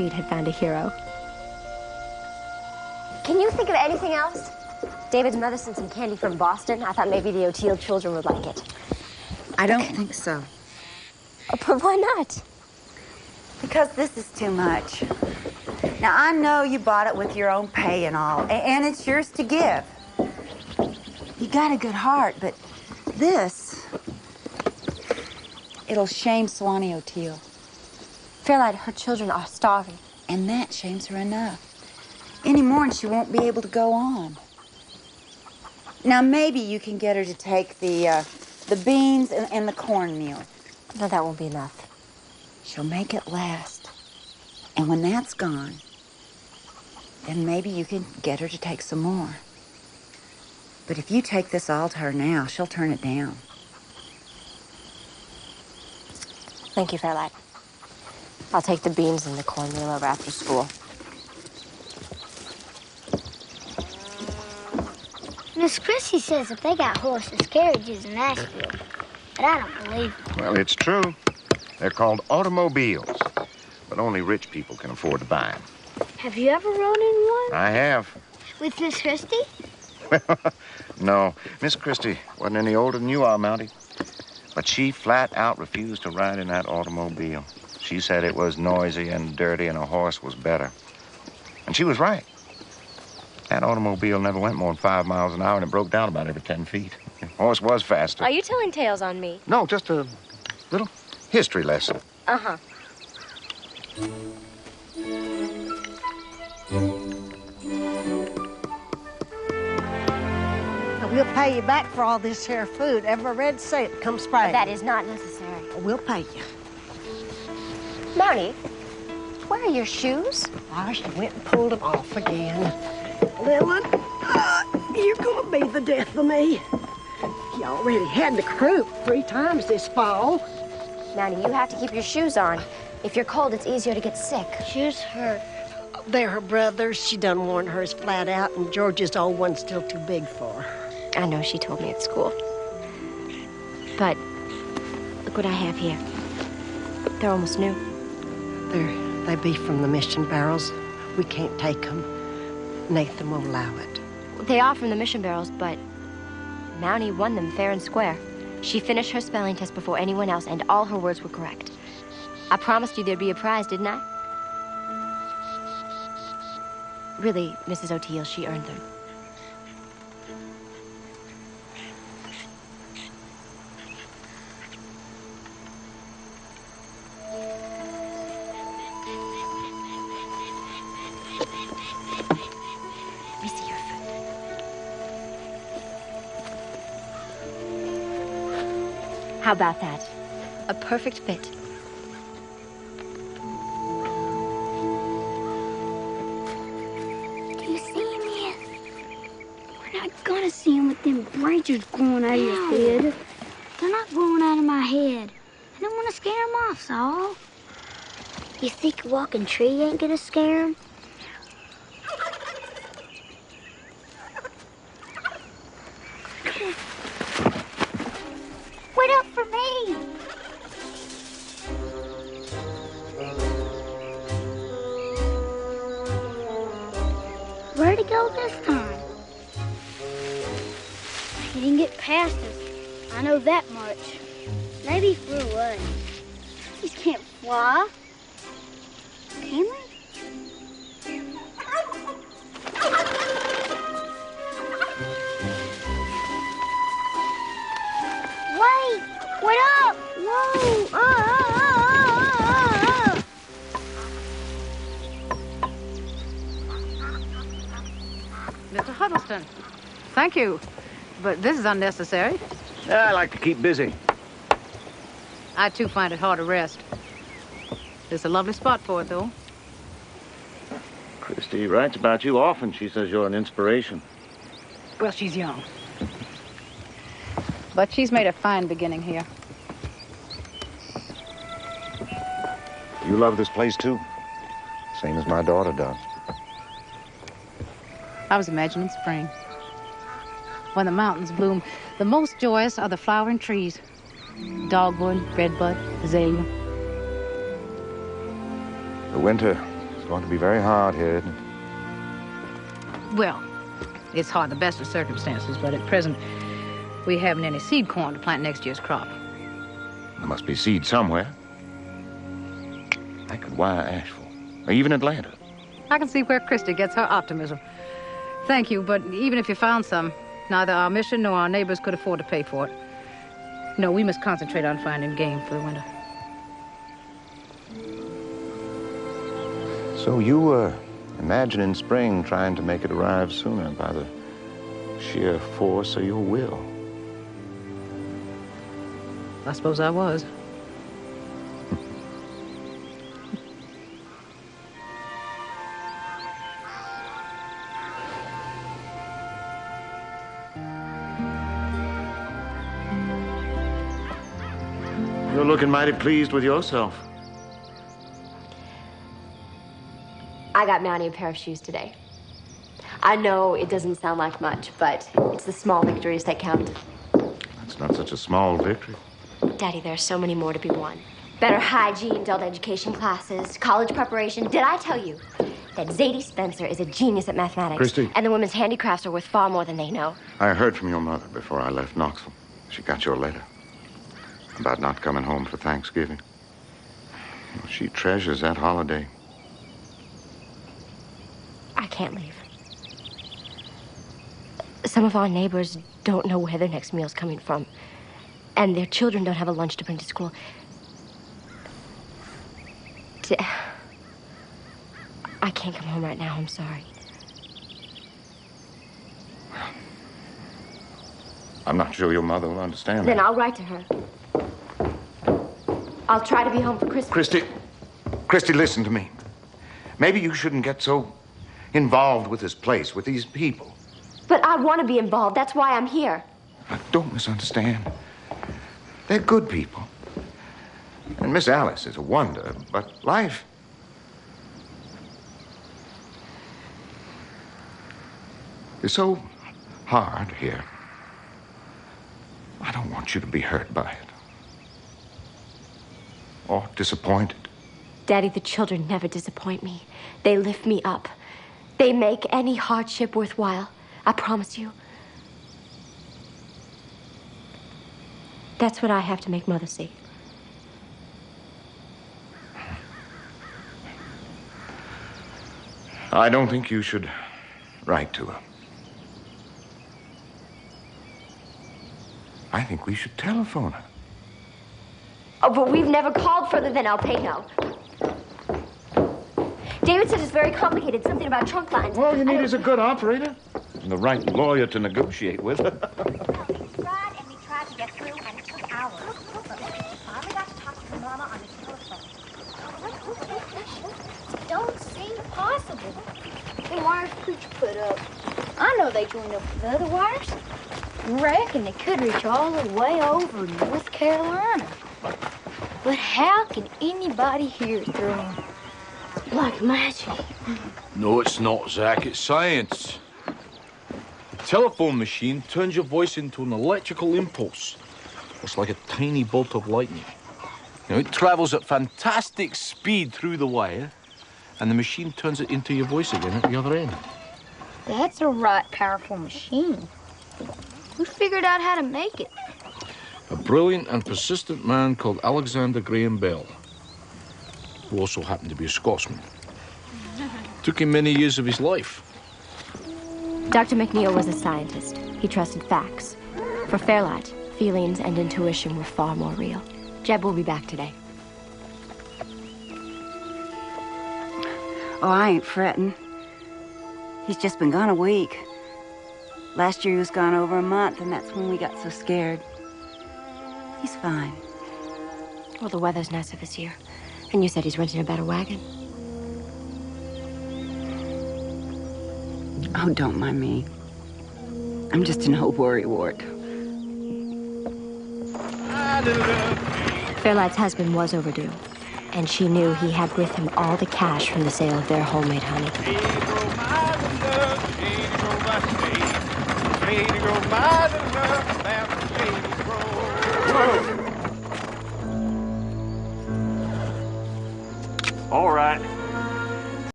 fate had found a hero. Can you think of anything else? David's mother sent some candy from Boston. I thought maybe the O'Teal children would like it. I don't think so. But why not? Because this is too much. Now, I know you bought it with your own pay and all, and it's yours to give. You got a good heart, but this, it'll shame Swanee O'Teal. Fairlight, her children are starving. And that shames her enough. Any more and she won't be able to go on. Now, maybe you can get her to take the beans and the cornmeal. No, that won't be enough. She'll make it last. And when that's gone, then maybe you can get her to take some more. But if you take this all to her now, she'll turn it down. Thank you, Fairlight. I'll take the beans and the cornmeal over after school. Miss Christy says if they got horses, carriages in Nashville, but I don't believe it. Well, it's true. They're called automobiles, but only rich people can afford to buy them. Have you ever rode in one? I have. With Miss Christy? No, Miss Christy wasn't any older than you are, Mountie. But she flat out refused to ride in that automobile. She said it was noisy and dirty and a horse was better. And she was right. That automobile never went more than 5 miles an hour, and it broke down about every 10 feet. The horse was faster. Are you telling tales on me? No, just a little history lesson. Uh-huh. We'll pay you back for all this here food. Every red cent come spring. That is not necessary. We'll pay you. Mountie, where are your shoes? Oh, she went and pulled them off again. Little one, you're gonna be the death of me. You already had the croup 3 times this fall. Mountie, you have to keep your shoes on. If you're cold, it's easier to get sick. Shoes hurt. They're her brothers. She done worn hers flat out, and George's old one's still too big for her. I know, she told me at school. But look what I have here. They're almost new. They be from the mission barrels. We can't take them. Nathan won't allow it. They are from the mission barrels, but Mountie won them fair and square. She finished her spelling test before anyone else, and all her words were correct. I promised you there'd be a prize, didn't I? Really, Mrs. O'Teal, she earned them. Let me see your foot. How about that? A perfect fit. Do you see him yet? We're not gonna see him with them branches growing out of your head. They're not growing out of my head. I don't want to scare him off, Saul. You think a walking tree ain't gonna scare him? Wait up for me! Where'd he go this time? He didn't get past us. I know that much. Maybe he flew away. He can't fly. Can we? Wait! Wait up! Whoa! Mr. Huddleston, thank you, but this is unnecessary. I like to keep busy. I, too, find it hard to rest. It's a lovely spot for it, though. Christy writes about you often. She says you're an inspiration. Well, she's young. But she's made a fine beginning here. You love this place, too? Same as my daughter does. I was imagining spring. When the mountains bloom, the most joyous are the flowering trees. Dogwood, redbud, azalea. The winter is going to be very hard here, isn't it? Well, it's hard in the best of circumstances, but at present, we haven't any seed corn to plant next year's crop. There must be seed somewhere. I could wire Asheville, or even Atlanta. I can see where Christy gets her optimism. Thank you, but even if you found some, neither our mission nor our neighbors could afford to pay for it. No, we must concentrate on finding game for the winter. So you were imagining spring trying to make it arrive sooner by the sheer force of your will. I suppose I was. You're looking mighty pleased with yourself. I got Mountie a pair of shoes today. I know it doesn't sound like much, but it's the small victories that count. That's not such a small victory. Daddy, there are so many more to be won. Better hygiene, adult education classes, college preparation. Did I tell you that Zadie Spencer is a genius at mathematics? Christy. And the women's handicrafts are worth far more than they know. I heard from your mother before I left Knoxville. She got your letter about not coming home for Thanksgiving. She treasures that holiday. I can't leave. Some of our neighbors don't know where their next meal's coming from. And their children don't have a lunch to bring to school. I can't come home right now, I'm sorry. I'm not sure your mother will understand Then that. I'll write to her. I'll try to be home for Christmas. Christy, listen to me. Maybe you shouldn't get so involved with this place, with these people. But I want to be involved. That's why I'm here. Don't misunderstand. They're good people. And Miss Alice is a wonder, but life... is so hard here. I don't want you to be hurt by it. Or disappointed. Daddy, the children never disappoint me. They lift me up. They make any hardship worthwhile. I promise you. That's what I have to make Mother see. I don't think you should write to her. I think we should telephone her. Oh, but we've never called further than El Paso. David said it's very complicated, something about trunk lines. All you need is a good operator and the right lawyer to negotiate with. We tried and we tried to get through, and it took hours. But we finally got to talk to her mama on the telephone. It don't seem possible. The wires Preacher put up, I know they joined up with other wires. Reckon they could reach all the way over North Carolina. But how can anybody hear through them? Like magic. No, it's not, Zach. It's science. The telephone machine turns your voice into an electrical impulse. It's like a tiny bolt of lightning. It travels at fantastic speed through the wire, and the machine turns it into your voice again at the other end. That's a right powerful machine. Who figured out how to make it? A brilliant and persistent man called Alexander Graham Bell, who also happened to be a Scotsman. Took him many years of his life. Dr. McNeil was a scientist. He trusted facts. For Fairlight, feelings and intuition were far more real. Jeb will be back today. Oh, I ain't fretting. He's just been gone a week. Last year he was gone over a month, and that's when we got so scared. He's fine. Well, the weather's nicer this year. And you said he's renting a better wagon. Oh, don't mind me. I'm just an old worrywart. Fairlight's husband was overdue. And she knew he had with him all the cash from the sale of their homemade honey. All right.